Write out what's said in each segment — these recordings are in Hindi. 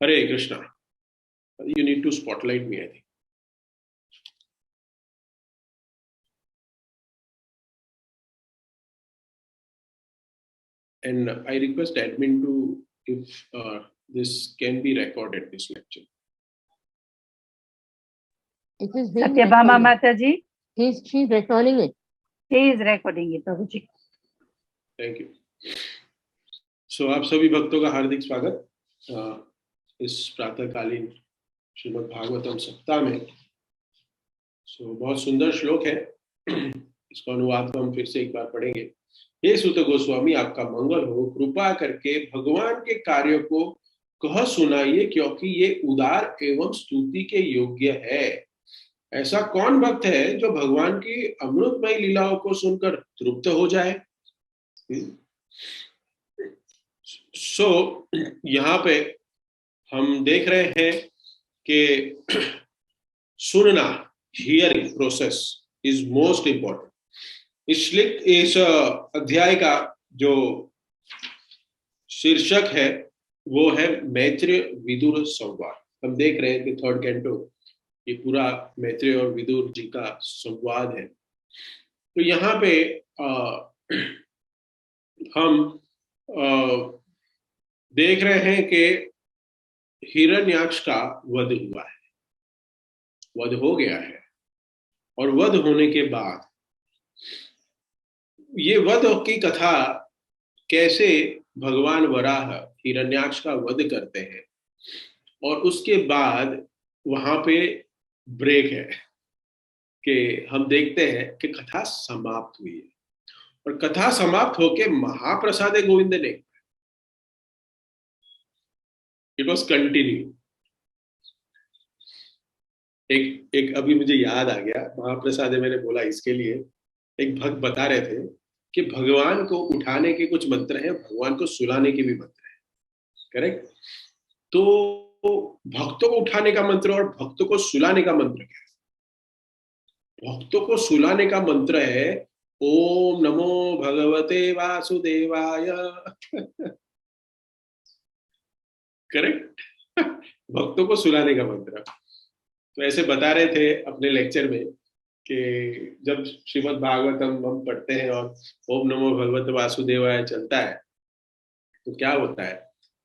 Hare Krishna. You need to spotlight me, I think. And I request admin to, if this can be recorded, this lecture. It is being Satyabhama recorded. Mataji, She's recording it. she is recording it, Prabhuji. Thank you. So आप सभी भक्तों का हार्दिक स्वागत इस प्रातःकालीन श्रीमद् भागवतम सप्ताह में। बहुत सुंदर श्लोक है, इसका अनुवाद को हम फिर से एक बार पढ़ेंगे। हे सूत गोस्वामी, आपका मंगल हो। कृपा करके भगवान के कार्य को कह सुनाइए, क्योंकि ये उदार एवं स्तुति के योग्य है। ऐसा कौन भक्त है जो भगवान की अमृतमय लीलाओं को सुनकर तृप्त हो जाए। यहाँ पे हम देख रहे हैं कि सुनना, hearing process is most important. इस अध्याय का जो शीर्षक है वो है मैत्रेय विदुर संवाद। हम देख रहे हैं कि थर्ड कैंटो ये पूरा मैत्रेय और विदुर जी का संवाद है। तो यहाँ पे हम देख रहे हैं कि हिरण्याक्ष का वध हुआ है, वध हो गया है। और वध होने के बाद ये वध की कथा कैसे भगवान वराह हिरण्याक्ष का वध करते हैं, और उसके बाद वहां पे ब्रेक है कि हम देखते हैं कि कथा समाप्त हुई है। और कथा समाप्त होके महाप्रसादे गोविंद ने, इट वॉज कंटिन्यू। एक अभी मुझे याद आ गया, महाप्रसादे मैंने बोला इसके लिए, एक भक्त बता रहे थे कि भगवान को उठाने के कुछ मंत्र हैं, भगवान को सुलाने के भी मंत्र हैं, करेक्ट। तो भक्तों को उठाने का मंत्र और भक्तों को सुलाने का मंत्र क्या है? भक्तों को सुलाने का मंत्र है ओम नमो भगवते वासुदेवाय। करेक्ट। भक्तों को सुलाने का मंत्र। तो ऐसे बता रहे थे अपने लेक्चर में कि जब श्रीमद् भागवतम हम पढ़ते हैं और ओम नमो भगवते वासुदेवाय चलता है तो क्या होता है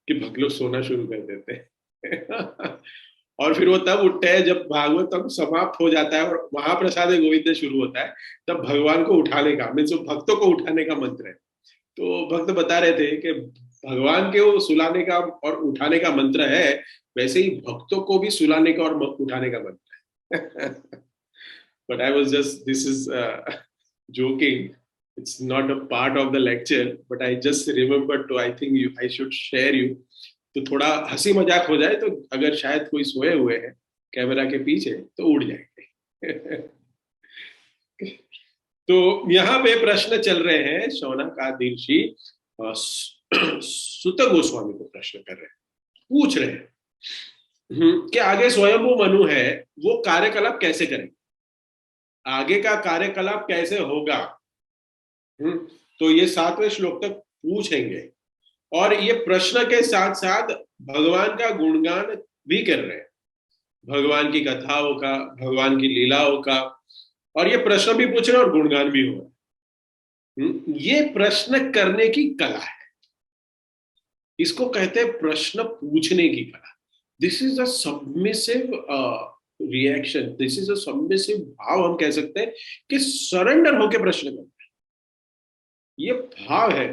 कि भक्त लोग सोना शुरू कर देते हैं। और फिर वो तब उठते हैं जब भागवतम समाप्त हो जाता है और महाप्रसाद गोविंद शुरू होता है, तब भगवान को उठाने का, मीन्स भक्तों को उठाने का मंत्र है। तो भक्त बता रहे थे कि भगवान के वो सुलाने का और उठाने का मंत्र है, वैसे ही भक्तों को भी सुलाने का और उठाने का मंत्र है। But I was just, this is joking, it's not a part of the lecture, but I just remembered to, I think I should share you, तो थोड़ा हंसी मजाक हो जाए, तो अगर शायद कोई सोए हुए हैं कैमरा के पीछे तो उड़ जाएंगे। तो यहाँ पे प्रश्न चल रहे हैं, शौनक आदि ऋषि सुत गोस्वामी को प्रश्न कर रहे हैं, पूछ रहे हैं कि आगे स्वयंभू मनु है, वो कार्यकलाप कैसे करेंगे, आगे का कार्यकलाप कैसे होगा। तो ये 7वें श्लोक तक पूछेंगे, और ये प्रश्न के साथ साथ भगवान का गुणगान भी कर रहे हैं, भगवान की कथाओं का, भगवान की लीलाओं का, और ये प्रश्न भी पूछ रहे हैं और गुणगान भी हो रहा है। ये प्रश्न करने की कला है, इसको कहते हैं प्रश्न पूछने की कला। This is a submissive reaction, this is a submissive भाव, हम कह सकते हैं कि सरेंडर होके प्रश्न करते हैं। ये भाव है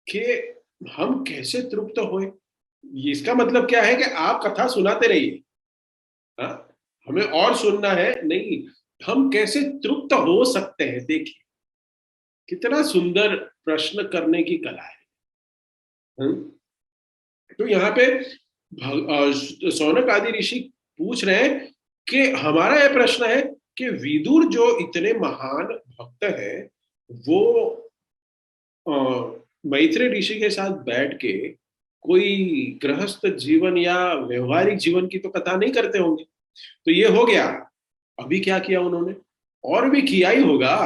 कि हम कैसे तृप्त होए। इसका मतलब क्या है कि आप कथा सुनाते रहिए, हमें और सुनना है नहीं, हम कैसे तृप्त हो सकते हैं। देखिए कितना सुंदर प्रश्न करने की कला है। तो यहाँ पे शौनक आदि ऋषि पूछ रहे हैं कि हमारा यह प्रश्न है कि विदुर जो इतने महान भक्त हैं, वो मैत्रेय ऋषि के साथ बैठ के कोई गृहस्थ जीवन या व्यवहारिक जीवन की तो कथा नहीं करते होंगे। तो ये हो गया, अभी क्या किया उन्होंने, और भी किया ही होगा,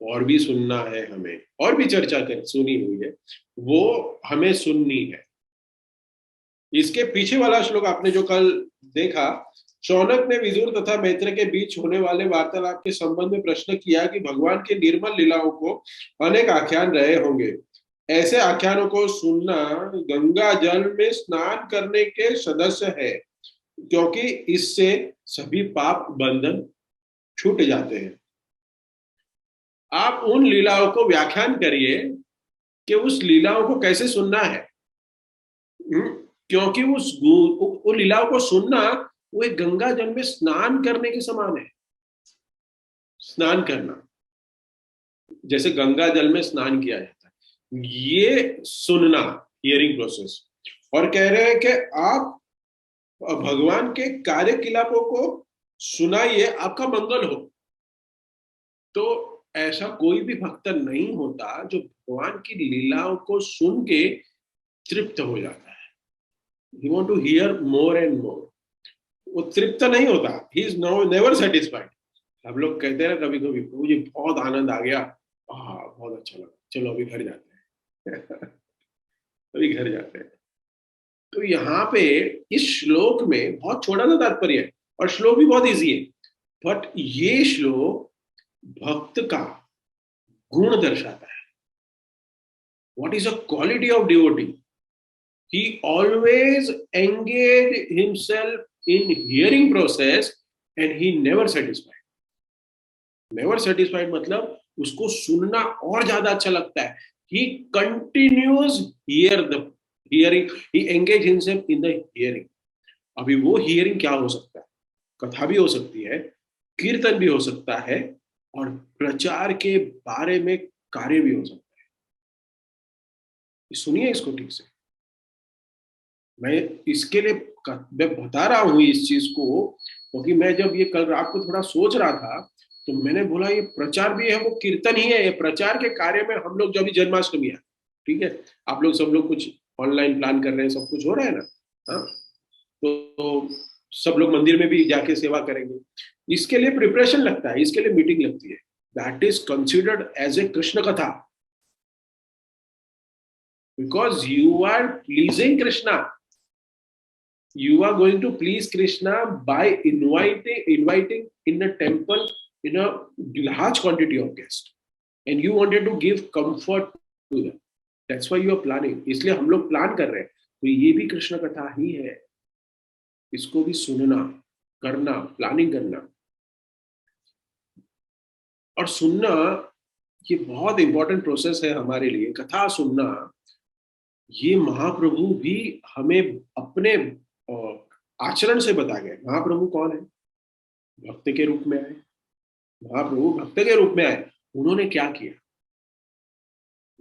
और भी सुनना है हमें, और भी चर्चा कर सुनी हुई है, वो हमें सुननी है। इसके पीछे वाला श्लोक आपने जो कल देखा, शौनक ने विदुर तथा मैत्र के बीच होने वाले वार्तालाप के संबंध में प्रश्न किया कि भगवान की निर्मल लीलाओं को अनेक आख्यान रहे होंगे। ऐसे आख्यानों को सुनना गंगा जल में स्नान करने के सदस्य है, क्योंकि इससे सभी पाप बंधन छूट जाते हैं। आप उन लीलाओं को व्याख्यान करिए कि उस लीलाओं को कैसे सुनना है। क्योंकि उन लीलाओं को सुनना वो एक गंगा जल में स्नान करने के समान है। स्नान करना, जैसे गंगा जल में स्नान किया जाता है, ये सुनना, हियरिंग प्रोसेस। और कह रहे हैं कि आप भगवान के कार्यकलापों को सुनाइए, आपका मंगल हो। तो ऐसा कोई भी भक्त नहीं होता जो भगवान की लीलाओं को सुन के तृप्त हो जाता है। He want to hear more and more. वो तृप्त नहीं होता, he is never satisfied. हम लोग कहते हैं कभी कभी, मुझे बहुत आनंद आ गया, बहुत अच्छा लगा, चलो अभी घर जाते हैं अभी घर जाते हैं। तो यहाँ पे इस श्लोक में बहुत छोटा सा तात्पर्य है, और श्लोक भी बहुत इजी है, बट ये श्लोक भक्त का गुण दर्शाता है। What is the quality of devotee? He always engaged himself in hearing process and he never satisfied. Never satisfied मतलब उसको सुनना और ज्यादा अच्छा लगता है। He continues hearing. He engaged himself in the hearing. अभी वो hearing क्या हो सकता है? कथा भी हो सकती है, कीर्तन भी हो सकता है, और प्रचार के बारे में कार्य भी हो सकता है। सुनिए इसको ठीक से। मैं इसके लिए मैं बता रहा हूं इस चीज को, क्योंकि मैं जब ये कल रात को थोड़ा सोच रहा था, तो मैंने बोला ये प्रचार भी है, वो कीर्तन ही है। ये प्रचार के कार्य में हम लोग, जब भी जन्माष्टमी है, ठीक है, आप लोग सब लोग कुछ ऑनलाइन प्लान कर रहे हैं, सब कुछ हो रहा है ना, हाँ, तो सब लोग मंदिर में भी जाके सेवा करेंगे। इसके लिए प्रिपरेशन लगता है, इसके लिए मीटिंग लगती है। That is considered as a Krishna katha, because you are pleasing Krishna. You are going to please Krishna by inviting in a temple in a large quantity of guests, and you wanted to give comfort to them. That's why you are planning. इसलिए हम लोग प्लान कर रहे हैं, तो ये भी कृष्ण कथा ही है। इसको भी सुनना, करना, प्लानिंग करना और सुनना, ये बहुत इंपॉर्टेंट प्रोसेस है हमारे लिए। कथा सुनना, ये महाप्रभु भी हमें अपने आचरण से बता गए। महाप्रभु कौन है? भक्त के रूप में आए। महाप्रभु भक्त के रूप में आए। उन्होंने क्या किया?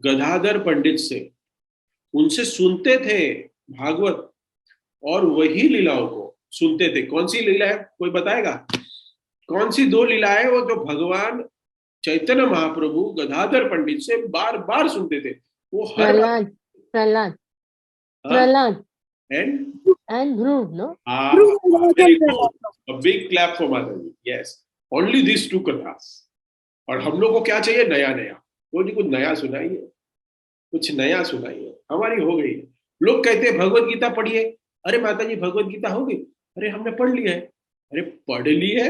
गदाधर पंडित से, उनसे सुनते थे भागवत, और वही लीलाओं को सुनते थे। कौन सी लीला है, कोई बताएगा? कौन सी दो लीलाएं वो जो भगवान चैतन्य महाप्रभु गदाधर पंडित से बार बार सुनते थे? वो हर Prahlad, Prahlad, Prahlad and Dhruv, no? Very good. A big clap for Mataji. Yes. Only these two kathas. और हम लोग को क्या चाहिए? नया नया। तो कुछ नया सुनाइए, कुछ नया सुनाइए। हमारी हो गई। लोग कहते हैं भगवत गीता पढ़िए। अरे माता जी भगवत गीता हो गई? अरे हमने पढ़ लिया है। अरे पढ़ ली है?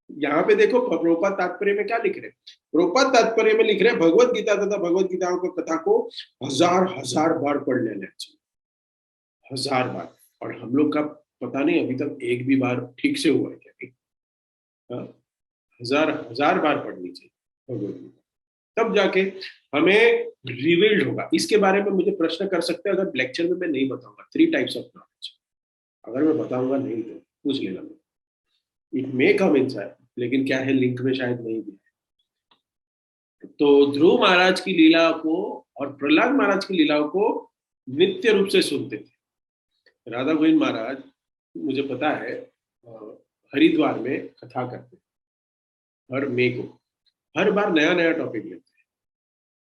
यहाँ पे देखो प्रभुपाद तात्पर्य में क्या लिख रहे हैं। प्रभुपाद तात्पर्य में लिख रहे हैं भगवत गीता तथा भगवत गीता को कथा को हजार हजार बार पढ़ लेना चाहिए, हजार बार। और हम लोग का पता नहीं अभी तक एक भी बार ठीक से हुआ है क्या? हजार हजार बार पढ़नी चाहिए भगवत गीता, तब जाके हमें रिवील्ड होगा। इसके बारे में मुझे प्रश्न कर सकते हैं, अगर लेक्चर में मैं नहीं बताऊंगा। 3 टाइप्स ऑफ नॉलेज, अगर मैं बताऊंगा नहीं तो पूछ लेना। इट मे कम इनसाइड, लेकिन क्या है लिंक में शायद नहीं दिया है। तो ध्रुव महाराज की लीला को और प्रहलाद महाराज की लीलाओं को नित्य रूप से सुनते थे। राधा गोविंद महाराज, मुझे पता है, हरिद्वार में कथा करते हर मे को, हर बार नया नया टॉपिक लेते हैं।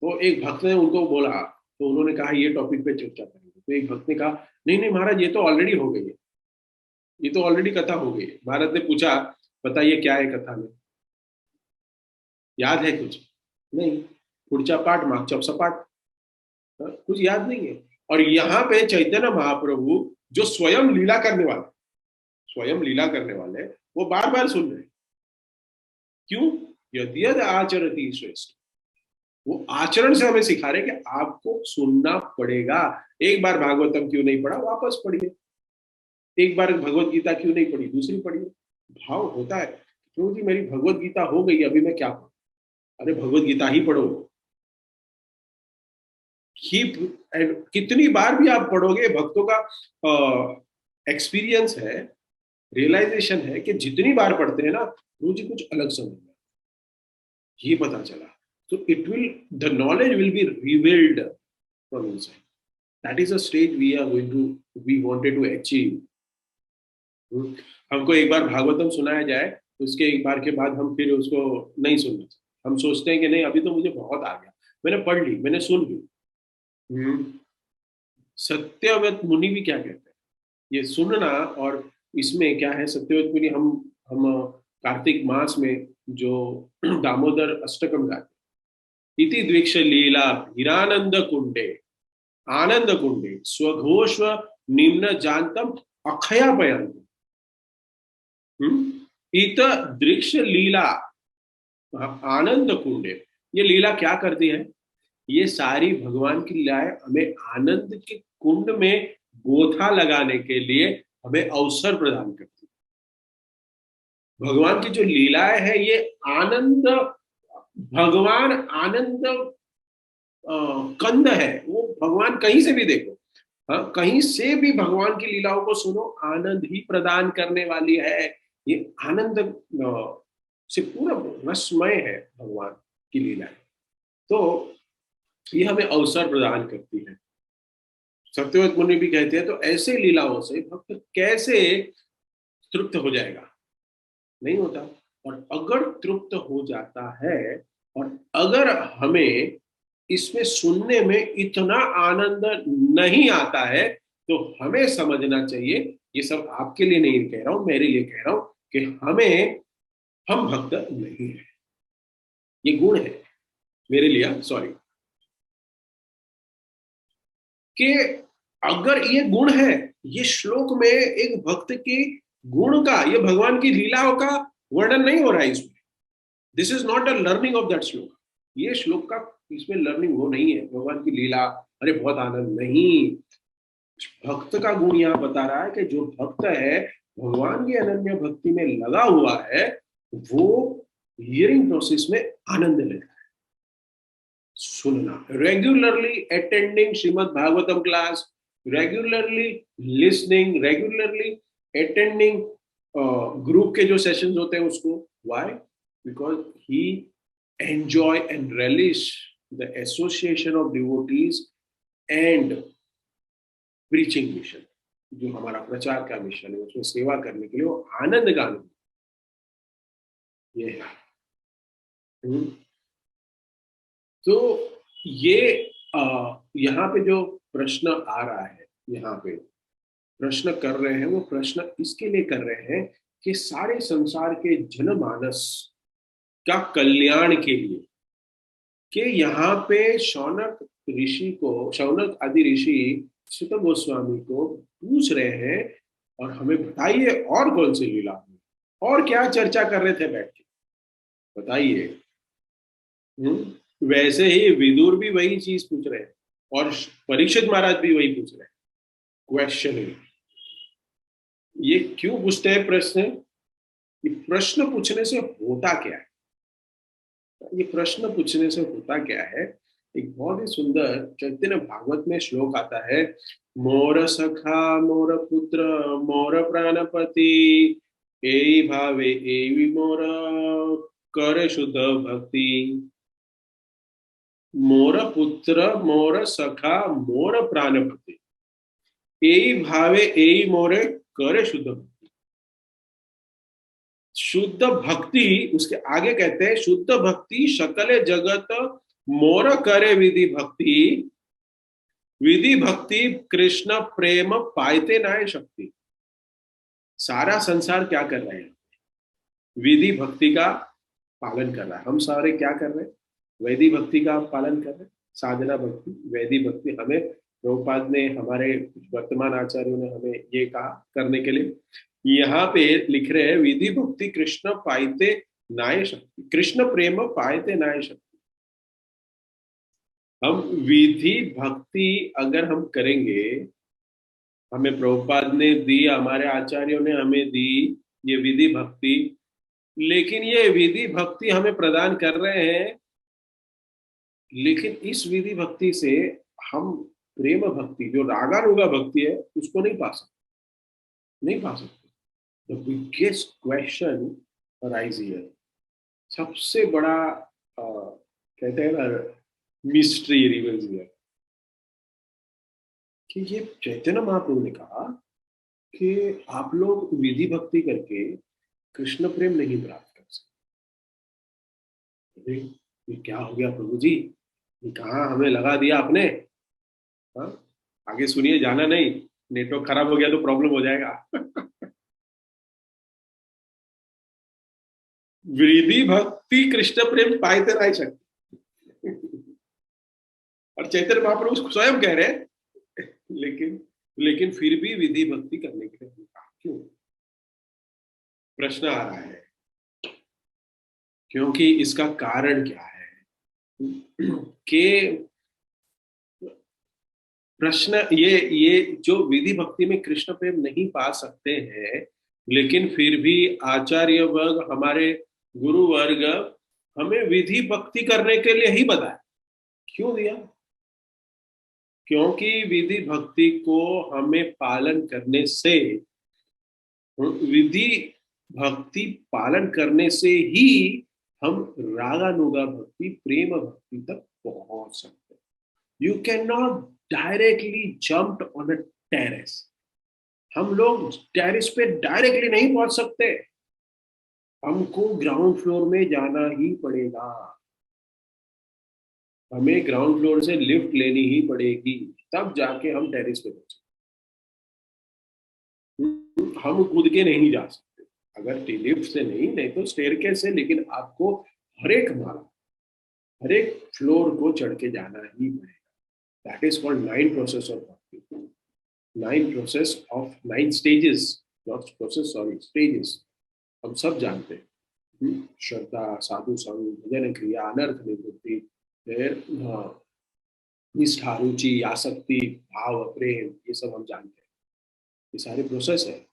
तो एक भक्त ने उनको बोला, तो उन्होंने कहा ये टॉपिक पे चर्चा करेंगे। तो एक भक्त ने कहा नहीं नहीं महाराज, ये तो ऑलरेडी हो गई है, ये तो ऑलरेडी कथा हो गई है। महाराज ने पूछा बताइए क्या है कथा में, याद है कुछ? नहीं। पुढचा पाठ मागचा सपाट, कुछ याद नहीं है। और यहाँ पे चैतन्य महाप्रभु जो स्वयं लीला करने वाले वो बार बार सुन रहे हैं। क्यों? यद्यद आचरति श्रेष्ठ, वो आचरण से हमें सिखा रहे कि आपको सुनना पड़ेगा। एक बार भागवतम क्यों नहीं पढ़ा, वापस पढ़िए। एक बार भगवत गीता क्यों नहीं पढ़ी, दूसरी पढ़िए। भाव होता है क्यों जी मेरी भगवत गीता हो गई, अभी मैं क्या पढ़ूं? अरे भगवत गीता ही पढ़ो। कितनी बार भी आप पढ़ोगे, भक्तों का एक्सपीरियंस है, रियलाइजेशन है कि जितनी बार पढ़ते हैं ना, मुझे कुछ अलग समझ में ये पता चला। तो the knowledge will be revealed from inside. That is a stage we wanted to achieve. हमको एक बार भागवतम सुनाया जाए, उसके एक बार के बाद हम फिर उसको नहीं सुनना। हम सोचते हैं कि नहीं, अभी तो मुझे बहुत आ गया, मैंने पढ़ ली, मैंने सुन ली। सत्यव्रत मुनि भी क्या कहते हैं, ये सुनना। और इसमें क्या है, सत्यव्रत मुनि हम कार्तिक मास में जो दामोदर अष्टकम गाते, इति द्विक्ष लीला भीरानंद कुंडे आनंद कुंडे स्वघोष निम्न जानतम अक्षयापयंत। इत दृक्ष लीला आनंद कुंडे, ये लीला क्या करती है? ये सारी भगवान की लीलाएं हमें आनंद के कुंड में गोथा लगाने के लिए हमें अवसर प्रदान करती है। भगवान की जो लीलाएं है ये आनंद, भगवान आनंद कंद है। वो भगवान कहीं से भी देखो, हाँ, कहीं से भी भगवान की लीलाओं को सुनो, आनंद ही प्रदान करने वाली है। ये आनंद से पूरा रसमय है भगवान की लीलाएं। तो ये हमें अवसर प्रदान करती है। सत्यव्रत मुनि भी कहते हैं, तो ऐसे लीलाओं से भक्त कैसे तृप्त हो जाएगा? नहीं होता। और अगर तृप्त हो जाता है, और अगर हमें इसमें सुनने में इतना आनंद नहीं आता है, तो हमें समझना चाहिए, ये सब आपके लिए नहीं कह रहा हूं, मेरे लिए कह रहा हूं, कि हम भक्त नहीं है। ये गुण है मेरे लिए, सॉरी, कि अगर ये गुण है, ये श्लोक में एक भक्त के गुण का, ये भगवान की लीलाओं का वर्णन नहीं हो रहा है इसमें। This is not a learning of that श्लोक। ये श्लोक का इसमें लर्निंग वो नहीं है, भगवान की लीला, अरे बहुत आनंद नहीं। भक्त का गुण यहाँ बता रहा है कि जो भक्त है, भगवान की अनन्य भक्ति में लगा हुआ है, वो हियरिंग प्रोसेस में आनंद लेता है। सुनना, regularly attending Shrimad Bhagavatam class, regularly listening, regularly attending group के जो सेशंस होते हैं उसको। Why? Because he enjoy and relish the association of devotees and preaching mission, जो हमारा प्रचार का मिशन है, उसमें सेवा करने के लिए वो आनंद का अनुभव ये है। तो ये यहाँ पे जो प्रश्न आ रहा है, यहाँ पे प्रश्न कर रहे हैं, वो प्रश्न इसके लिए कर रहे हैं कि सारे संसार के जनमानस का कल्याण के लिए, कि यहाँ पे शौनक ऋषि को, शौनक आदि ऋषि सुत गोस्वामी को पूछ रहे हैं, और हमें बताइए और कौन सी लीला हुई, और क्या चर्चा कर रहे थे बैठ के, बताइए। वैसे ही विदुर भी वही चीज पूछ रहे हैं, और परीक्षित महाराज भी वही पूछ रहे हैं। क्वेश्चन ये क्यों पूछते हैं प्रश्न? ये प्रश्न पूछने से होता क्या है? ये प्रश्न पूछने से होता क्या है? एक बहुत ही सुंदर चैतन्य भागवत में श्लोक आता है, मोर सखा मोर पुत्र मोर प्राणपति एई भावे एवि मोर कर शुद्ध भक्ति। मोर पुत्र मोर सखा मोर प्राणपति एई भावे एई मोरे करे शुद्ध भक्ति। शुद्ध भक्ति, उसके आगे कहते हैं, शुद्ध भक्ति सकल जगत मोर करे विधि भक्ति, विधि भक्ति कृष्ण प्रेम पाइते नाय शक्ति। सारा संसार क्या कर रहे हैं? विधि भक्ति का पालन कर रहा है। हम सारे क्या कर रहे हैं? वैदिक भक्ति का पालन कर रहे हैं। साधना भक्ति, वैदिक भक्ति हमें प्रभुपाद ने, हमारे वर्तमान आचार्यों ने हमें ये कहा करने के लिए। यहाँ पे लिख रहे हैं, विधि भक्ति कृष्ण पाइते नाय शक्ति, कृष्ण प्रेम पाइते नाय शक्ति। हम विधि भक्ति अगर हम करेंगे, हमें प्रभुपाद ने दी, हमारे आचार्यों ने हमें दी ये विधि भक्ति, लेकिन ये विधि भक्ति हमें प्रदान कर रहे हैं, लेकिन इस विधि भक्ति से हम प्रेम भक्ति, जो रागानुगा भक्ति है, उसको नहीं पा सकते, नहीं पा सकते। The biggest question arise here, सबसे बड़ा कहते हैं ना, मिस्ट्री रिवील्स हियर, कि ये चैतन्य महाप्रभु ने कहा कि आप लोग विधि भक्ति करके कृष्ण प्रेम नहीं प्राप्त कर सकते। ये क्या हो गया प्रभु जी, ये कहाँ हमें लगा दिया आपने? हाँ, आगे सुनिए, जाना नहीं, नेटवर्क खराब हो गया तो प्रॉब्लम हो जाएगा। विधि भक्ति कृष्ण प्रेम पाइते नाय शक्ति, और चैतन्य महाप्रभु स्वयं कह रहे हैं, लेकिन फिर भी विधि भक्ति करने के लिए क्यों? प्रश्न आ रहा है, क्योंकि इसका कारण क्या है? कि प्रश्न ये जो विधि भक्ति में कृष्ण प्रेम नहीं पा सकते हैं, लेकिन फिर भी आचार्य वर्ग, हमारे गुरु वर्ग हमें विधि भक्ति करने के लिए ही बताया। क्यों दिया? क्योंकि विधि भक्ति को हमें पालन करने से, विधि भक्ति पालन करने से ही हम रागानुगा भक्ति, प्रेम भक्ति तक पहुंच सकते हैं। You can not directly jump on a terrace. हम लोग टेरेस पे डायरेक्टली नहीं पहुंच सकते, हमको ग्राउंड फ्लोर में जाना ही पड़ेगा, हमें ग्राउंड फ्लोर से लिफ्ट लेनी ही पड़ेगी, तब जाके हम टेरेस पे पहुंचे। हम कूद के नहीं जा सकते, अगर लिफ्ट से नहीं तो स्टेयरकेस से, लेकिन आपको हर एक माला, हर एक फ्लोर को चढ़ के जाना ही पड़ेगा। That is called 9 process of भक्ति, 9 process of 9 stages, not process, sorry, stages. हम सब जानते हैं, श्रद्धा, साधु संग, भजन क्रिया, अनर्थ निवृत्ति, निष्ठा, रुचि, आसक्ति, भाव, प्रेम, ये सब हम जानते हैं, ये सारे प्रोसेस है।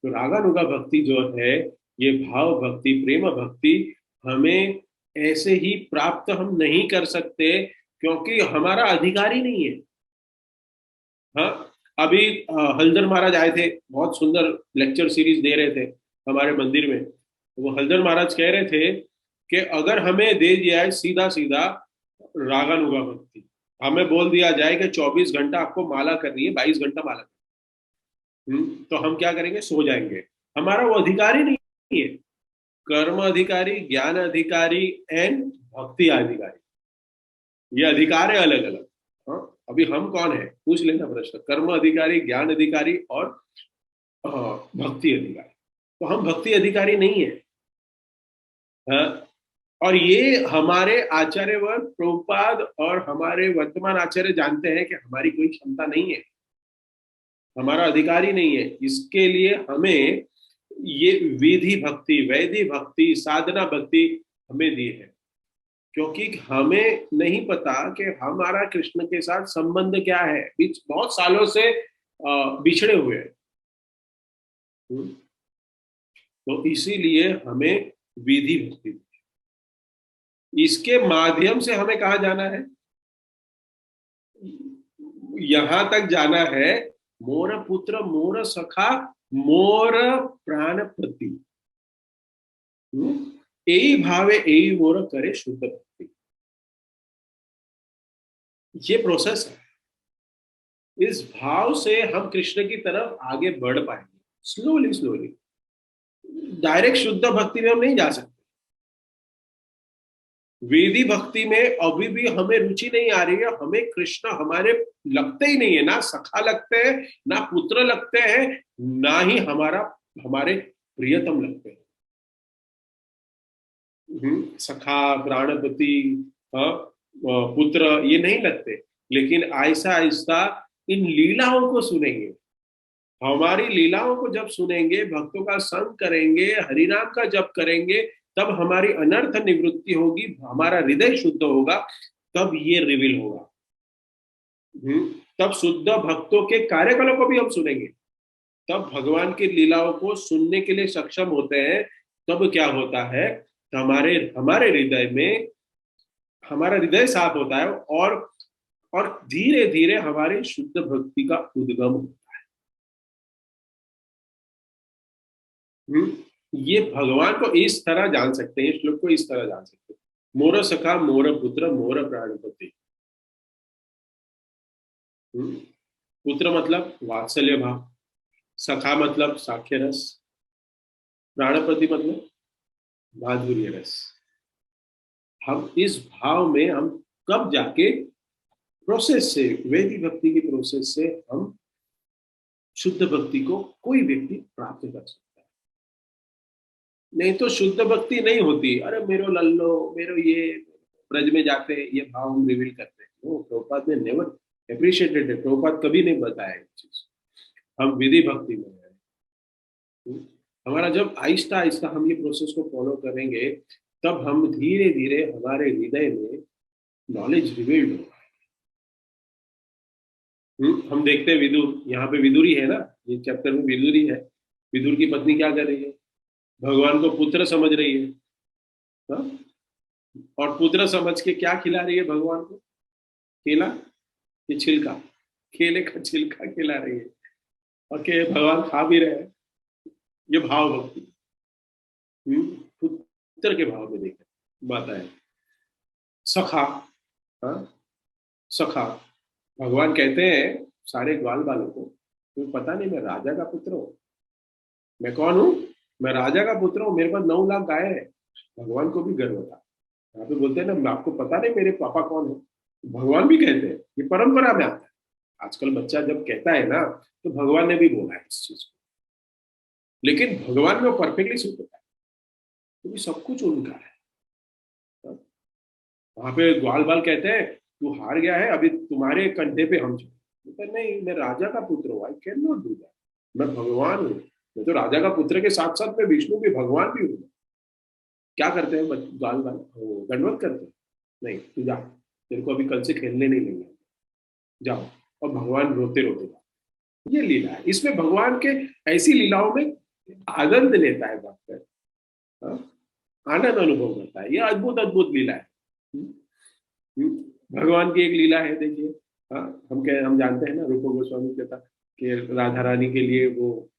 तो रागानुगा भक्ति जो है, ये भाव भक्ति, प्रेम भक्ति, हमें ऐसे ही प्राप्त हम नहीं कर सकते, क्योंकि हमारा अधिकार ही नहीं है। हाँ, अभी हलधर महाराज आए थे, बहुत सुंदर लेक्चर सीरीज दे रहे थे हमारे मंदिर में। वो हलधर महाराज कह रहे थे कि अगर हमें दे दिया है सीधा सीधा रागानुगा भक्ति, हमें बोल दिया जाए कि 24 घंटा आपको माला करनी है, 22 घंटा माला करनी, तो हम क्या करेंगे? सो जाएंगे। हमारा वो अधिकार ही नहीं है। कर्म अधिकारी, ज्ञान अधिकारी एंड भक्ति अधिकारी, ये अधिकार है अलग अलग। हाँ, अभी हम कौन है? पूछ लेना प्रश्न। कर्म अधिकारी, ज्ञान अधिकारी और भक्ति अधिकारी। तो हम भक्ति अधिकारी नहीं है। हाँ, और ये हमारे आचार्य वर्ग, प्रभुपाद और हमारे वर्तमान आचार्य जानते हैं कि हमारी कोई क्षमता नहीं है, हमारा अधिकार ही नहीं है। इसके लिए हमें ये विधि भक्ति, वैधि भक्ति, साधना भक्ति हमें दी है, क्योंकि हमें नहीं पता कि हमारा कृष्ण के साथ संबंध क्या है, बहुत सालों से बिछड़े हुए हैं। तो इसीलिए हमें विधि भक्ति, इसके माध्यम से हमें कहा जाना है? यहां तक जाना है, मोर पुत्र मोर सखा मोर प्राणपति, यही भावे यही मोर करे शुद्ध भक्ति। ये प्रोसेस है। इस भाव से हम कृष्ण की तरफ आगे बढ़ पाएंगे, स्लोली स्लोली। डायरेक्ट शुद्ध भक्ति में हम नहीं जा सकते। वेदी भक्ति में अभी भी हमें रुचि नहीं आ रही है, हमें कृष्ण हमारे लगते ही नहीं है, ना सखा लगते हैं, ना पुत्र लगते हैं, ना ही हमारे प्रियतम लगते हैं। सखा, प्राणपति, पुत्र, ये नहीं लगते। लेकिन आहिस्ता आहिस्ता इन लीलाओं को सुनेंगे। हमारी लीलाओं को जब सुनेंगे, भक्तों का संग करेंगे, हरिनाम का जप करेंगे, तब हमारी अनर्थ निवृत्ति होगी, हमारा हृदय शुद्ध होगा, तब ये रिवील होगा। तब शुद्ध भक्तों के कार्यकलापों को भी हम सुनेंगे, तब भगवान की लीलाओं को सुनने के लिए सक्षम होते हैं। तब क्या होता है, हमारे हमारे हृदय में, हमारा हृदय साफ होता है और धीरे धीरे हमारी शुद्ध भक्ति का उद्गम होता है। ये भगवान को इस तरह जान सकते हैं, श्लोक को इस तरह जान सकते हैं, मोर सखा मोर पुत्र मोर प्राणपति। पुत्र मतलब वात्सल्य भाव, सखा मतलब साख्य रस, प्राणपति मतलब माधुर्य रस। हम इस भाव में हम कब जाके प्रोसेस से, वैदिक भक्ति की प्रोसेस से हम शुद्ध भक्ति को कोई व्यक्ति प्राप्त कर सकता है। नहीं तो शुद्ध भक्ति नहीं होती। अरे मेरो लल्लो, मेरो ये, ब्रज में जाते ये भाव हम रिवील करते हैं। वो प्रभुपाद ने नेवर एप्रिशिएटेड है, प्रभुपाद कभी नहीं बताया ये चीज। हम विधि भक्ति में हैं। हमारा जब आहिस्ता आहिस्ता हम ये प्रोसेस को फॉलो करेंगे, तब हम धीरे धीरे हमारे हृदय में नॉलेज रिवील्ड होगा। हम देखते हैं विदुर, यहाँ पे विदुरी है ना, ये चैप्टर में विदुरी है। विदुर की पत्नी क्या कर रही है, भगवान को पुत्र समझ रही है, हा? और पुत्र समझ के क्या खिला रही है भगवान को, केला कि छिलका, केले का छिलका खिला रही है, और के भगवान खा भी रहे हैं। ये भाव भक्ति पुत्र के भाव में देखें बात है। सखा, सखा, भगवान कहते हैं सारे ग्वाल बालों को, तुम्हें पता नहीं मैं राजा का पुत्र हूँ। मैं कौन हूँ, मैं राजा का पुत्र हूँ, मेरे पास 9 लाख गाय है। भगवान को भी गर्व था। यहाँ पे बोलते हैं ना, आपको पता नहीं मेरे पापा कौन है। भगवान भी कहते हैं, ये परंपरा में आता है। आजकल बच्चा जब कहता है ना, तो भगवान ने भी बोला है इस चीज को, लेकिन भगवान में परफेक्टली सूट होता है, क्योंकि सब कुछ उनका है। वहां पे ग्वाल बाल कहते हैं तू हार गया है, अभी तुम्हारे कंधे पे हम चले। नहीं, मैं राजा का पुत्र हूँ, I can not do that. मैं भगवान हूँ, मैं तो राजा का पुत्र के साथ साथ मैं विष्णु भी भगवान भी हूँ। क्या करते हैं ग्वाल बाल, दंडवत करते हैं, नहीं तू जा, तेरे को अभी कल से खेलने नहीं लेंगे, जाओ। और भगवान रोते रोते जाओ। ये लीला है, इसमें भगवान के ऐसी लीलाओं में आनंद लेता है भक्त, आनंद अनुभव करता है। ये अद्भुत अद्भुत लीला है। भगवान की एक लीला है, देखिए, हम जानते हैं ना, रूप गोस्वामी कहता कि राधा रानी के लिए वो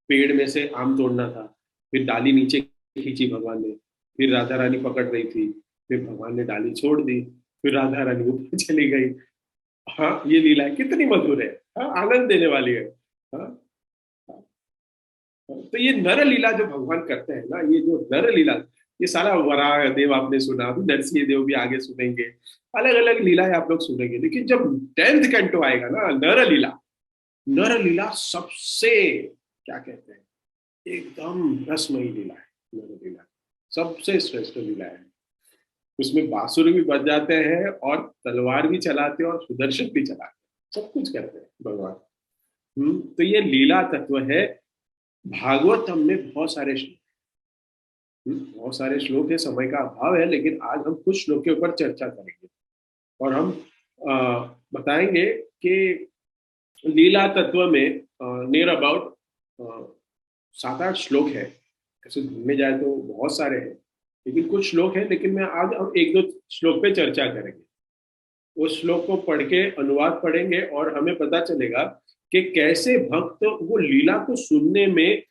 पेड़ में से आम तोड़ना था, फिर डाली नीचे खींची भगवान ने, फिर राधा रानी पकड़ रही थी, फिर भगवान ने डाली छोड़ दी, फिर राधा रानी ऊपर चली गई। हाँ, ये लीला है, कितनी मधुर है, आनंद देने वाली है। तो ये नर लीला जो भगवान करते हैं ना, ये जो नर लीला, ये सारा वराह देव आपने सुना, अभी नरसिंह देव भी आगे सुनेंगे, अलग अलग लीलाएं आप लोग सुनेंगे। लेकिन जब 10th कैंटो आएगा ना, नर लीला सबसे, क्या कहते हैं, एकदम रसमयी लीला है। नर लीला सबसे श्रेष्ठ लीला है। उसमें बांसुरी भी बज जाते हैं, और तलवार भी चलाते हैं, और सुदर्शन भी चलाते हैं, सब कुछ करते हैं भगवान। तो ये लीला तत्व है। भागवतम में बहुत सारे श्लोक है, समय का अभाव है, लेकिन आज हम कुछ श्लोक के ऊपर चर्चा करेंगे, और हम बताएंगे कि लीला तत्व में नियर अबाउट 7-8 श्लोक है। ऐसे ढूंढने जाए तो बहुत सारे हैं, लेकिन कुछ श्लोक है। लेकिन मैं आज हम 1-2 श्लोक पे चर्चा करेंगे। उस श्लोक को पढ़ के अनुवाद पढ़ेंगे, और हमें पता चलेगा कि कैसे भक्त वो लीला को सुनने में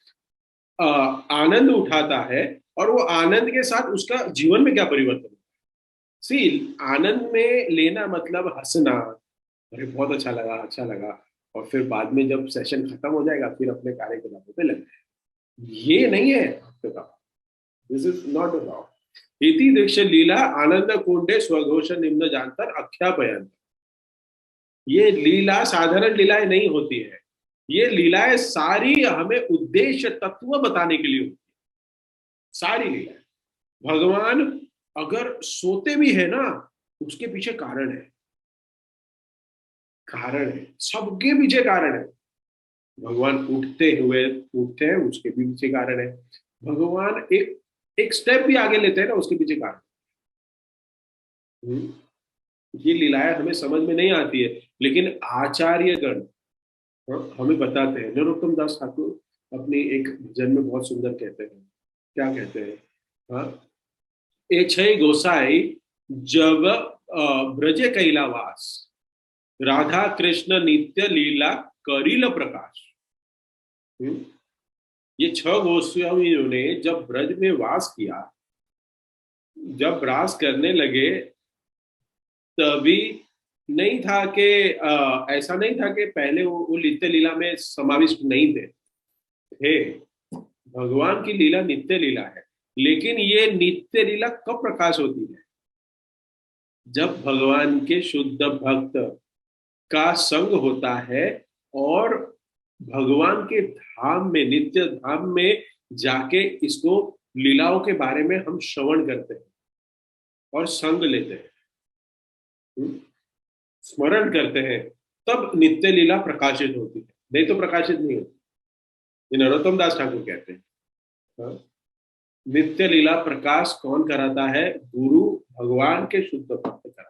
आनंद उठाता है, और वो आनंद के साथ उसका जीवन में क्या परिवर्तन होता है। सी, आनंद में लेना मतलब हंसना, अरे बहुत अच्छा लगा, और फिर बाद में जब सेशन खत्म हो जाएगा, फिर अपने कार्यकलापों पे लग जाए। ये नहीं है आपका, दिस इज नॉट अबाउट इति दीक्ष लीला आनंद कुंडे स्वघोष निम्न जानतर अख्यापयंत। ये लीला साधारण लीलाएं नहीं होती है, ये लीलाएं सारी हमें उद्देश्य तत्व बताने के लिए होती है। सारी लीलाएं, भगवान अगर सोते भी है ना, उसके पीछे कारण है, कारण है, सबके पीछे कारण है। भगवान उठते हैं, उसके भी पीछे कारण है। भगवान एक एक स्टेप भी आगे लेते हैं ना, उसके पीछे कारण। ये लीलाएं हमें समझ में नहीं आती है, लेकिन आचार्यगण हमें बताते हैं। नरोत्तम दास ठाकुर अपनी एक भजन में बहुत सुंदर कहते हैं। क्या कहते हैं? हाँ, ए छह गोसाई जब ब्रजे कैलावास, राधा कृष्ण नित्य लीला करील प्रकाश। ये छह गोस्वामियों ने जब ब्रज में वास किया, जब रास करने लगे, तभी नहीं था कि ऐसा नहीं था कि पहले वो नित्य लीला में समाविष्ट नहीं थे। भगवान की लीला नित्य लीला है, लेकिन ये नित्य लीला कब प्रकाश होती है? जब भगवान के शुद्ध भक्त का संग होता है और भगवान के धाम में, नित्य धाम में जाके इसको लीलाओं के बारे में हम श्रवण करते हैं और संग लेते हैं, स्मरण करते हैं, तब नित्य लीला प्रकाशित होती है, नहीं तो प्रकाशित नहीं होती। ये नरोत्तम दास ठाकुर कहते हैं। हाँ? नित्य लीला प्रकाश कौन कराता है? गुरु भगवान के शुद्ध भक्त कराते हैं।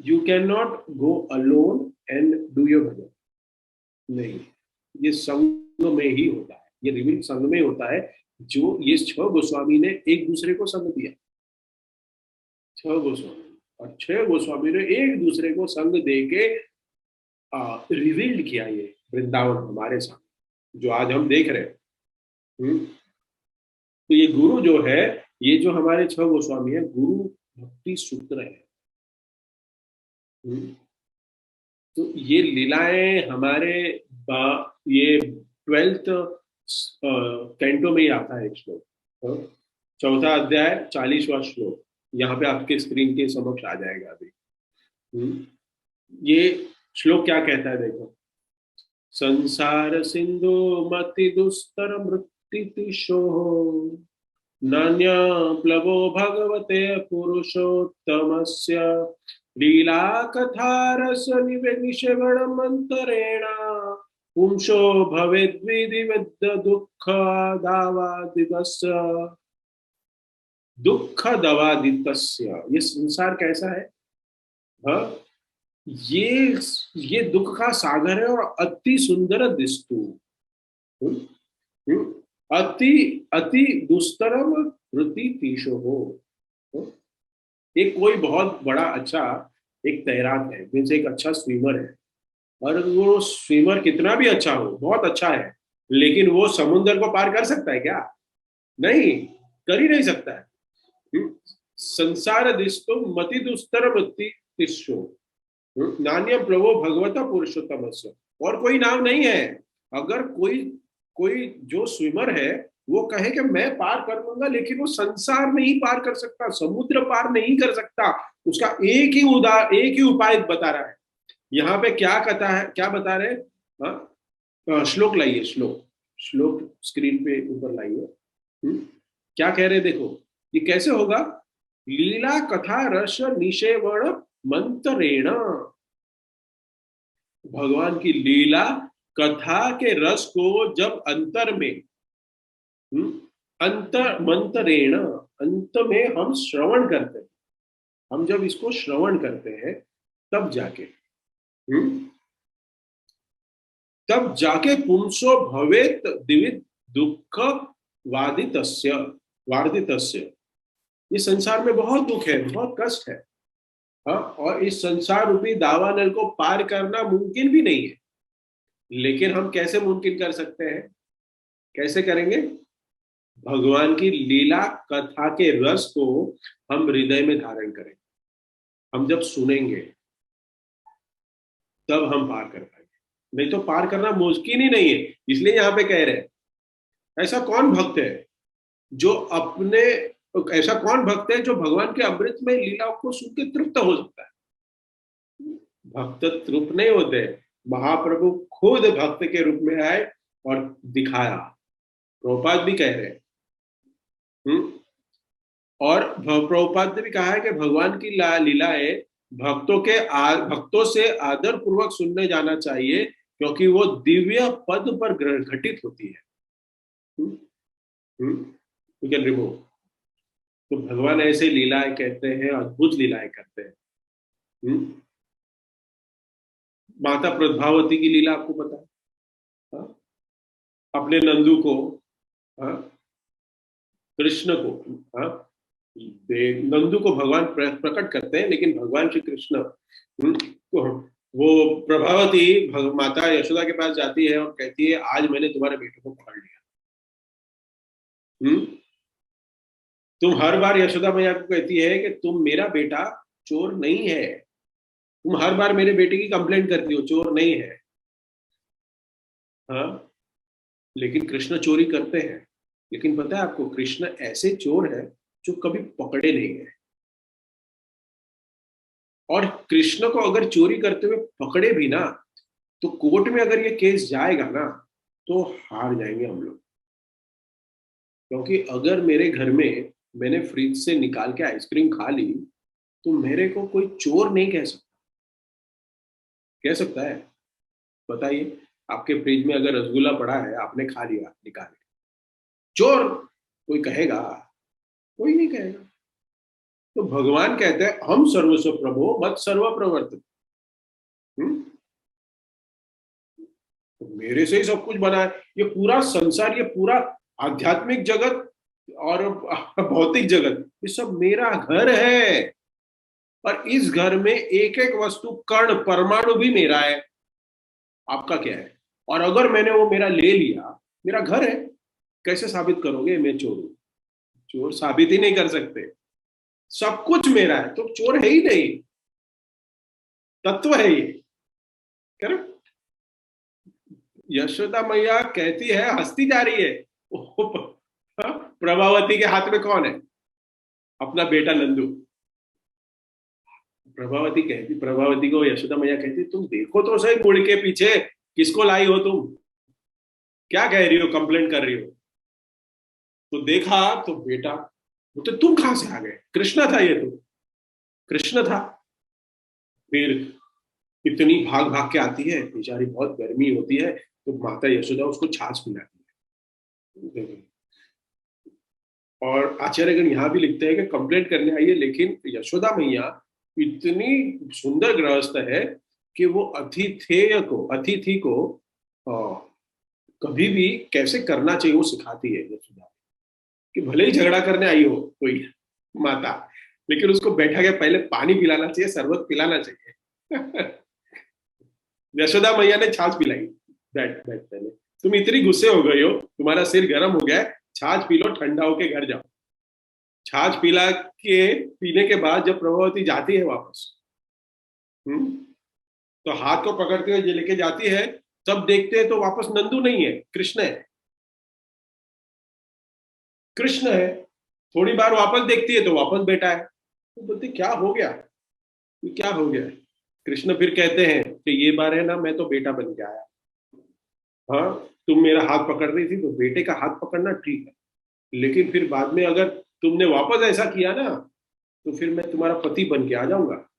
You can not go alone and do your bhajan, नहीं, ये संग में ही होता है, ये रिविल संग में होता है। जो ये छह गोस्वामी ने एक दूसरे को संग दिया, छह गोस्वामी, और छह गोस्वामी ने एक दूसरे को संग दे के रिवील्ड किया ये वृंदावन हमारे सामने, जो आज हम देख रहे हैं। तो ये गुरु जो है, ये जो हमारे छह गोस्वामी है, गुरु भक्ति सूत्र है। तो ये लीलाएं हमारे ये 12th कैंटो में ही आता है एक श्लोक, चौथा अध्याय 40वां श्लोक, यहाँ पे आपके स्क्रीन के समक्ष आ जाएगा अभी। ये श्लोक क्या कहता है देखो। संसार सिंधु मति दुस्तर मृत्युतिशो नान्या प्लवो भगवते पुरुषोत्तमस्य लीला कथा रस निवेशगण मंत्रेण पुंसो भवेद्विधिवद् दुःख दावादितस्य। दुःख दवादितस्य, ये संसार कैसा है? हाँ, ये दुख का सागर है और अति सुंदर दिस्तु, अति अति दुस्तरम रुति तीशो हो। एक कोई बहुत बड़ा अच्छा एक तैराक है, मीन्स एक अच्छा स्विमर है, और वो स्विमर कितना भी अच्छा हो, बहुत अच्छा है, लेकिन वो समुद्र को पार कर सकता है क्या? नहीं, कर ही नहीं सकता है। संसार दिस्तु मति दुस्तर मति तिस्सो नान्यम प्रभो भगवता पुरुषोत्तम, और कोई नाम नहीं है। अगर कोई कोई जो स्विमर है वो कहे कि मैं पार कर लूंगा, लेकिन वो संसार नहीं पार कर सकता, समुद्र पार नहीं कर सकता, उसका एक ही उपाय बता रहा है। यहाँ पे क्या कहता है, क्या बता रहे हैं? श्लोक लाइए, श्लोक स्क्रीन पे ऊपर लाइए। क्या कह रहे देखो, ये कैसे होगा? लीला कथा रस निषेवण मंत्रेण, भगवान की लीला कथा के रस को जब अंतर में, अंतर मंत्रेण, अंत में हम श्रवण करते हैं, हम जब इसको श्रवण करते हैं तब जाके पुंसो भवेत दिविद दुख वार्दितस्य। ये संसार में बहुत दुख है, बहुत कष्ट है। हाँ, और इस संसार रूपी दावानल को पार करना मुमकिन भी नहीं है, लेकिन हम कैसे मुमकिन कर सकते हैं? कैसे करेंगे? भगवान की लीला कथा के रस को हम हृदय में धारण करें, हम जब सुनेंगे तब हम पार कर पाएंगे, नहीं तो पार करना मुमकिन ही नहीं है। इसलिए यहाँ पे कह रहे हैं, ऐसा कौन भक्त है जो अपने, ऐसा कौन भक्त है जो भगवान के अमृत में लीलाओं को सुन के तृप्त हो सकता है? भक्त तृप्त नहीं होते, महाप्रभु खुद भक्त के रूप में आए और दिखाया। प्रभुपाद भी कह रहे हैं। और प्रभुपाद ने भी कहा है कि भगवान की लीलाएं भक्तों से आदर पूर्वक सुनने जाना चाहिए, क्योंकि वो दिव्य पद पर घटित होती है। You can remove. तो भगवान ऐसे लीलाएं कहते हैं, अद्भुत लीलाएं करते हैं। माता प्रद्भावती की लीला आपको पता है? हाँ? अपने नंदू को, हाँ? कृष्ण को, हाँ? नंदू को भगवान प्रकट करते हैं, लेकिन भगवान श्री कृष्ण वो प्रभावती माता यशोदा के पास जाती है और कहती है, आज मैंने तुम्हारे बेटे को पकड़ लिया। तुम हर बार यशोदा मैया को कहती है कि तुम मेरा बेटा चोर नहीं है, तुम हर बार मेरे बेटे की कंप्लेंट करती हो, चोर नहीं है। हाँ, लेकिन कृष्ण चोरी करते हैं। लेकिन पता है आपको, कृष्ण ऐसे चोर है जो कभी पकड़े नहीं गए। और कृष्ण को अगर चोरी करते हुए पकड़े भी ना, तो कोर्ट में अगर ये केस जाएगा ना, तो हार जाएंगे हम लोग। क्योंकि अगर मेरे घर में मैंने फ्रिज से निकाल के आइसक्रीम खा ली, तो मेरे को कोई चोर नहीं कह सकता। कह सकता है? बताइए, आपके फ्रिज में अगर रसगुल्ला पड़ा है, आपने खा लिया निकाल के, चोर कोई कहेगा? कोई नहीं कहेगा। तो भगवान कहते हैं, हम सर्वस्व प्रभो मत सर्व प्रवर्तित। तो मेरे से ही सब कुछ बना है। ये पूरा संसार, ये पूरा आध्यात्मिक जगत और भौतिक जगत, ये सब मेरा घर है। और इस घर में एक एक वस्तु, कण, परमाणु भी मेरा है। आपका क्या है? और अगर मैंने वो मेरा ले लिया, मेरा घर है, कैसे साबित करोगे मैं चोर हूं? चोर साबित ही नहीं कर सकते। सब कुछ मेरा है, तो चोर है ही नहीं, तत्व है ये। करेक्ट? यशोदा मैया कहती है, हंसती जा रही है। प्रभावती के हाथ में कौन है? अपना बेटा नंदू। प्रभावती को यशोदा मैया कहती, तुम देखो तो सही मुड़ के पीछे, किसको लाई हो तुम? क्या कह रही हो, कंप्लेंट कर रही हो? तो देखा तो बेटा, तो तुम कहां से आ गए? कृष्ण था ये, तो कृष्ण था। फिर इतनी भाग भाग के आती है, बेचारी बहुत गर्मी होती है, तो माता यशोदा उसको छाछ पिलाती है। और आचार्यगण यहाँ भी लिखते हैं कि कंप्लेंट करने आई है, लेकिन यशोदा मैया इतनी सुंदर गृहस्थ है कि वो अतिथि को कभी भी कैसे करना चाहिए वो सिखाती है यशोदा। कि भले ही झगड़ा करने आई हो कोई माता, लेकिन उसको बैठा के पहले पानी पिलाना चाहिए, शरबत पिलाना चाहिए। यशोदा मैया ने छाछ पिलाई। बैठ बैठ, पहले तुम इतनी गुस्से हो गई हो, तुम्हारा सिर गर्म हो गया है, छाछ पी लो, ठंडा होके घर जाओ। छाछ पिला के पीने के बाद जब प्रभावती जाती है वापस, तो हाथ को पकड़ते हुए लेके जाती है, तब देखते हैं तो वापस नंदू नहीं है, कृष्ण है। कृष्ण है। थोड़ी बार वापस देखती है तो वापस बेटा है। तो बोलती, क्या हो गया, क्या हो गया? कृष्ण फिर कहते हैं कि ये बार है ना, मैं तो बेटा बन के आया। हाँ, तुम मेरा हाथ पकड़ रही थी, तो बेटे का हाथ पकड़ना ठीक है, लेकिन फिर बाद में अगर तुमने वापस ऐसा किया ना, तो फिर मैं तुम्हारा पति बन के आ जाऊंगा।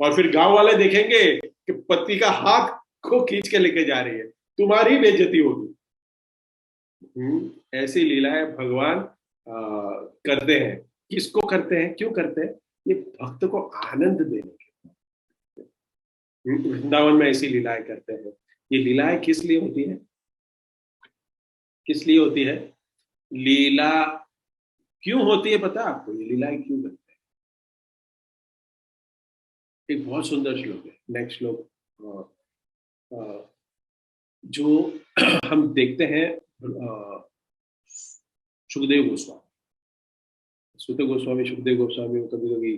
और फिर गांव वाले देखेंगे कि पति का हाथ को खींच के लेके जा रही है, तुम्हारी बेइज्जती होगी। ऐसी लीलाएं भगवान करते हैं। किसको करते हैं, क्यों करते हैं? ये भक्त को आनंद देने के। वृंदावन में ऐसी लीलाएं करते हैं। ये लीलाएं किस लिए होती है? किस लिए होती है लीला? क्यों होती है पता है आपको? ये लीलाएं क्यों करते हैं? एक बहुत सुंदर श्लोक है, नेक्स्ट श्लोक, जो हम देखते हैं सुखदेव गोस्वामी। सुखदेव गोस्वामी में कभी कभी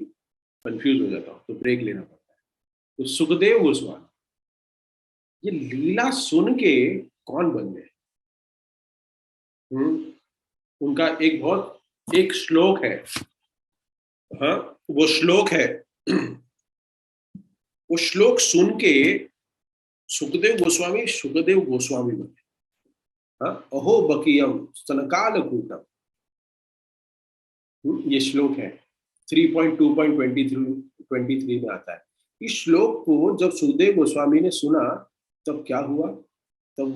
कंफ्यूज हो जाता हूँ, तो ब्रेक लेना पड़ता है। तो सुखदेव गोस्वामी ये लीला सुन के कौन बन गए? उनका एक श्लोक है। हाँ, वो श्लोक है, वो श्लोक सुन के सुखदेव गोस्वामी बने। हाँ, अहो बकीयम स्तनकाल कूटम। ये श्लोक है 3.2.23 में आता है। इस श्लोक को जब सुखदेव गोस्वामी ने सुना तब क्या हुआ, तब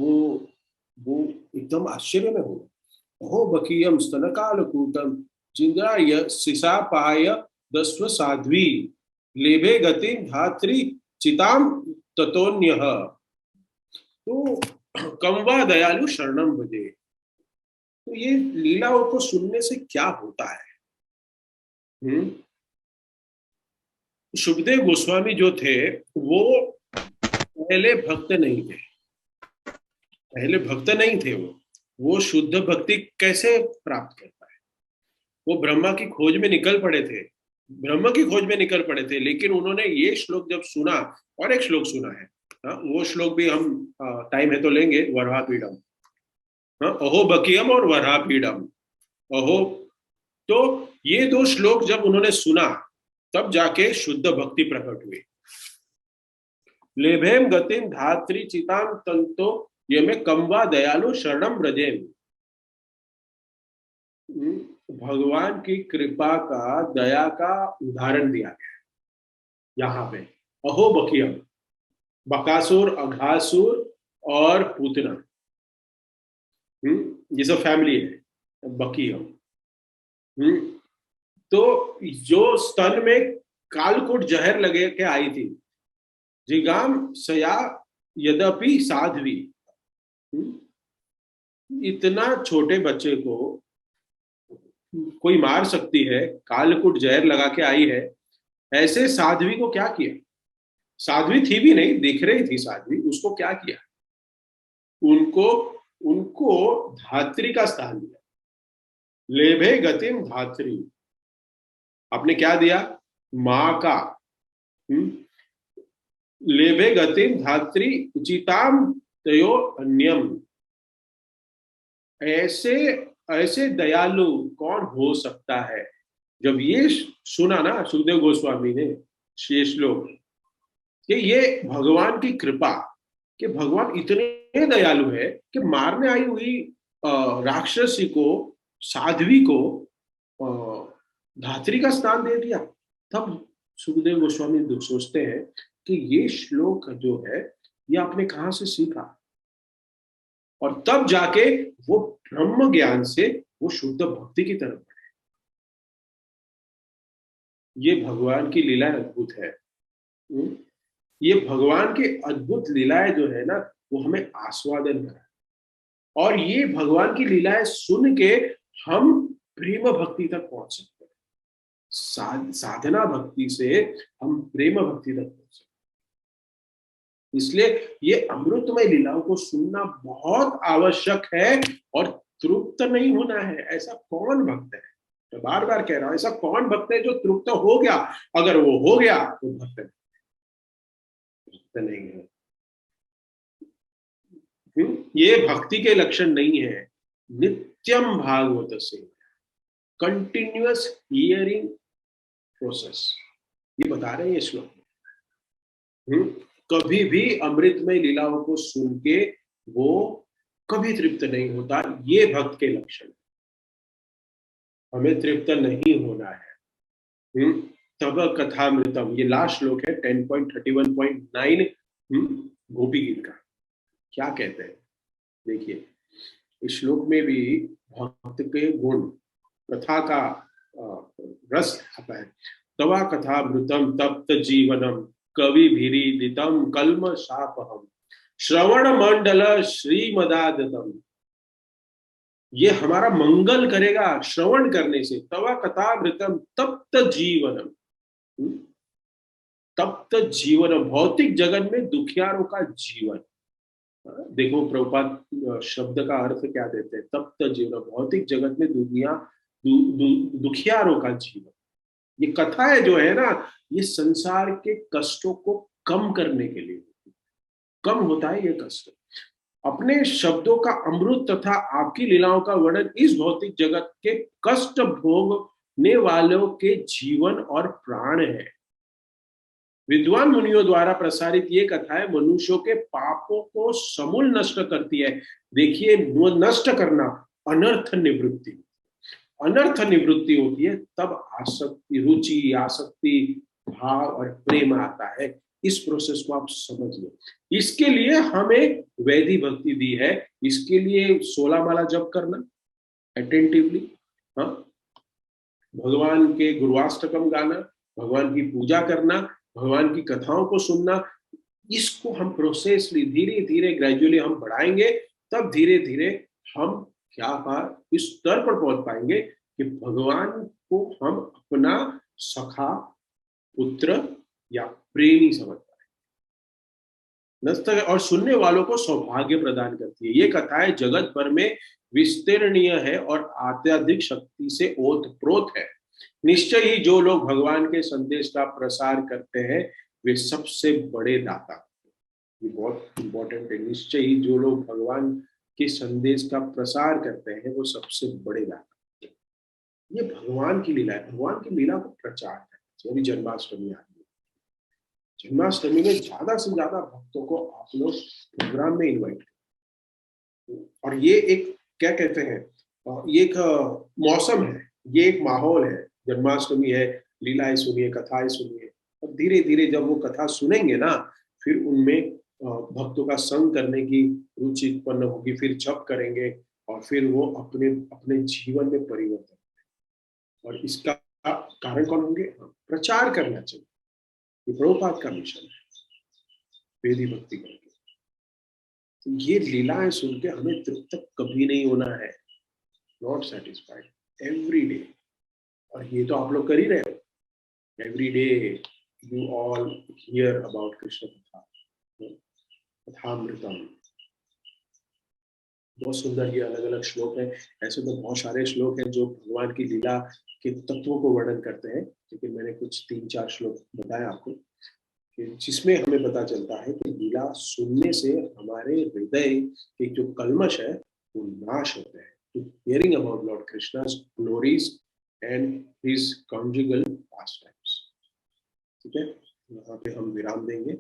वो एकदम आश्चर्य में हो। अहो बकीयम स्तनकालकूटम जिंद्राय सिसापाय दस्व साध्वी लेभे गतिम धात्री चिताम ततोन्यः तो कम्वा दयालु शरणम भजे। तो ये लीलाओं को सुनने से क्या होता है? सुखदेव गोस्वामी जो थे वो पहले भक्त नहीं थे, वो शुद्ध भक्ति कैसे प्राप्त कर पाए? वो ब्रह्मा की खोज में निकल पड़े थे, लेकिन उन्होंने ये श्लोक जब सुना, और एक श्लोक सुना है, वो श्लोक भी हम टाइम है तो लेंगे, वराहपीडम, अहो बकियम और वराहपीडम, अहो। तो ये दो श्लोक जब उन्होंने सुना तब जाके शुद्ध भक्ति प्रकट हुई। लेभेम गतिम धात्री चिताम तंतो ये में कम्वा दयालु शरणम ब्रजेम। भगवान की कृपा का, दया का उदाहरण दिया गया यहाँ पे। अहो बकियम, बकासुर, अघासुर और पूतना, ये सब फैमिली है। बकियम तो जो स्तन में कालकूट जहर लगे के आई थी, जिगाम सया यद्यपि साध्वी, इतना छोटे बच्चे को कोई मार सकती है, कालकूट जहर लगा के आई है, ऐसे साध्वी को क्या किया? साध्वी थी भी नहीं, दिख रही थी साध्वी, उसको क्या किया? उनको धात्री का स्थान दिया। लेभे गतिम धात्री, आपने क्या दिया? मां का। लेभे गतिम धात्री उचिताम तयो अन्यम। ऐसे दयालु कौन हो सकता है? जब ये सुना ना सुखदेव गोस्वामी ने शेष लोग कि ये भगवान की कृपा, कि भगवान इतने दयालु है कि मारने आई हुई राक्षसी को, साध्वी को धात्री का स्थान दे दिया। तब सुखदेव गोस्वामी सोचते हैं कि ये श्लोक जो है ये आपने कहां से सीखा? और तब जाके वो ब्रह्म ज्ञान से वो शुद्ध भक्ति की तरफ बढ़े। ये भगवान की लीला अद्भुत है। ये भगवान की अद्भुत लीलाएं जो है ना, वो हमें आस्वादन कराए, और ये भगवान की लीलाएं सुन के हम प्रेम भक्ति तक पहुंच सकते हैं। साधना भक्ति से हम प्रेम भक्ति तक पहुंच सकते हैं। इसलिए ये अमृतमय लीलाओं को सुनना बहुत आवश्यक है, और तृप्त नहीं होना है। ऐसा कौन भक्त है? मैं बार बार कह रहा हूं, ऐसा कौन भक्त है जो तृप्त हो गया? अगर वो हो गया तो भक्त नहीं है। ये भक्ति के लक्षण नहीं है। नित्यम भागवत से कंटिन्यूअस हियरिंग प्रोसेस, ये बता रहे हैं ये श्लोक में। कभी भी अमृतमय लीलाओं को सुन के वो कभी तृप्त नहीं होता। ये भक्त के लक्षण, हमें तृप्त नहीं होना है। तब कथामृतम, ये लास्ट श्लोक है 10.31.9 गोपी गीत का। क्या कहते हैं देखिए, इस श्लोक में भी भक्त के गुण, कथा का रस आता है। तवा कथामृतम तप्त जीवनम कवि भीरिदितम कल्म शापहम श्रवण मंडल श्रीमदादतम। ये हमारा मंगल करेगा श्रवण करने से। तवा कथामृतम तप्त जीवनम, तप्त जीवन, भौतिक जगत में दुखियारों का जीवन। देखो प्रभुपाद शब्द का अर्थ क्या देते हैं? तप्त जीवन, भौतिक जगत में दुखियारों का जीवन। ये कथाएं जो है ना, ये संसार के कष्टों को कम करने के लिए, कम होता है ये कष्ट। अपने शब्दों का अमृत तथा आपकी लीलाओं का वर्णन इस भौतिक जगत के कष्ट भोगने वालों के जीवन और प्राण है। विद्वान मुनियों द्वारा प्रसारित ये कथाएं मनुष्यों के पापों को समूल नष्ट करती है। देखिए, नष्ट करना, अनर्थ निवृत्ति। अनर्थ निवृत्ति होती है तब आसक्ति, रुचि, आसक्ति, भाव और प्रेम आता है। इस प्रोसेस को आप समझिए। इसके लिए हमें वैधि भक्ति दी है, इसके लिए 16 माला जप करना अटेंटिवली, हाँ, भगवान के गुरुवाष्टकम गाना, भगवान की पूजा करना, भगवान की कथाओं को सुनना, इसको हम प्रोसेसली धीरे धीरे ग्रेजुअली हम बढ़ाएंगे, तब धीरे धीरे हम क्या इस स्तर पर पहुंच पाएंगे कि भगवान को हम अपना सखा, पुत्र या प्रेमी समझ पाए। और सुनने वालों को सौभाग्य प्रदान करती है। ये कथाएं जगत भर में विस्तीर्णीय है और अत्यधिक शक्ति से ओतप्रोत है। निश्चय ही जो लोग भगवान के संदेश का प्रसार करते हैं वे सबसे बड़े दाता। ये बहुत इंपॉर्टेंट है। निश्चय ही जो लोग भगवान के संदेश का प्रसार करते हैं वो सबसे बड़े दाता। ये भगवान की लीला है। भगवान की लीला को प्रचार है। अभी जन्माष्टमी आ रही है। जन्माष्टमी में ज्यादा से ज्यादा भक्तों को आप लोग प्रोग्राम में इन्वाइट करें। और ये एक क्या कहते हैं, ये एक मौसम है, ये एक माहौल है। जन्माष्टमी है, लीलाएं सुनिए, कथाएं सुनिए। और धीरे धीरे जब वो कथा सुनेंगे ना, फिर उनमें भक्तों का संग करने की रुचि उत्पन्न होगी, फिर जप करेंगे और फिर वो अपने अपने जीवन में परिवर्तन। और इसका कारण कौन होंगे? प्रचार करना चाहिए। ये प्रभुपाद का मिशन है, वेदी भक्ति करके। तो ये लीलाएं सुन के हमें तृप्त कभी नहीं होना है, नॉट सेटिस्फाइड एवरी डे। और ये तो आप लोग कर ही रहे हो। Every day you all here about Krishna कथा, कथामृतम। बहुत सुंदर ये अलग अलग श्लोक है। ऐसे तो बहुत सारे श्लोक हैं जो भगवान की लीला के तत्वों को वर्णन करते हैं, लेकिन मैंने कुछ 3-4 श्लोक बताए आपको कि जिसमें हमें पता चलता है कि लीला सुनने से हमारे हृदय के जो कल्मश है वो नाश होते हैं। तो hearing about lord Krishna's glories and his conjugal pastimes. ठीक है, यहाँ पे हम विराम देंगे।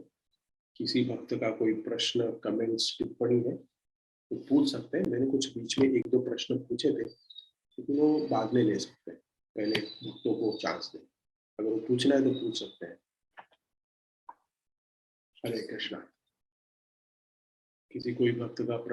किसी भक्त का कोई प्रश्न, कमेंट्स, टिप्पणी है तो पूछ सकते हैं। मैंने कुछ बीच में 1-2 प्रश्न पूछे थे, लेकिन वो बाद में ले सकते हैं। पहले भक्तों को चांस दें। अगर वो पूछना है तो पूछ सकते हैं। हरे कृष्णा। किसी कोई भक्त का